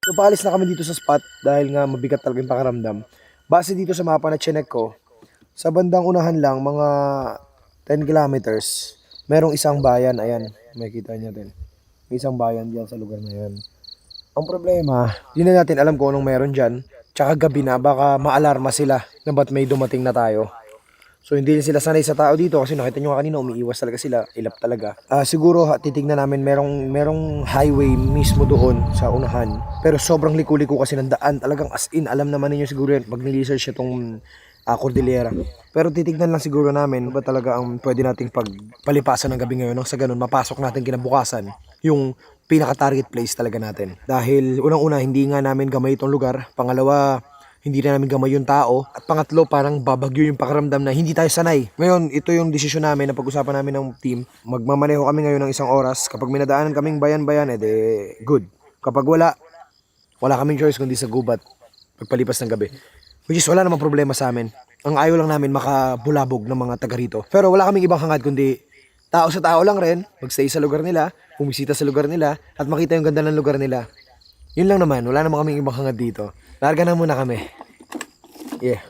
So paalis na kami dito sa spot dahil nga mabigat talaga yung pakiramdam. Base dito sa mapa na chinek ko, sa bandang unahan lang, mga 10 kilometers, merong isang bayan. Ayan, makikita niyo din. May isang bayan dyan sa lugar na yan. Ang problema, di na natin alam kung anong meron dyan. Tsaka gabi na, baka maalarma sila na ba't may dumating na tayo. So hindi sila sanay sa tao dito kasi nakita nyo kanina umiiwas talaga sila, ilap talaga. Siguro titignan namin merong highway mismo doon sa unahan. Pero sobrang liku-liko kasi ng daan, talagang as in, alam naman niyo siguro yan pag ni-research itong Cordillera. Pero titignan lang siguro namin ba talaga ang pwede nating pagpalipasan ng gabi ngayon nang sa ganun mapasok natin kinabukasan yung pinaka-target place talaga natin. Dahil unang-una hindi nga namin gamay itong lugar, pangalawa hindi na namin gamay yung tao. At pangatlo, parang babagyo yung pakiramdam na hindi tayo sanay. Ngayon, ito yung desisyon namin na pag-usapan namin ng team. Magmamaneho kami ngayon ng 1 oras. Kapag may nadaanan kaming bayan-bayan, good. Kapag wala kaming choice kundi sa gubat pagpalipas ng gabi. Which is wala namang problema sa amin. Ang ayaw lang namin makabulabog ng mga taga rito. Pero wala kaming ibang hangad kundi tao sa tao lang rin, magstay sa lugar nila, bumisita sa lugar nila, at makita yung ganda ng lugar nila. Yun lang naman, wala namang kaming ibang hangad dito. Larga na muna kami. Yeah.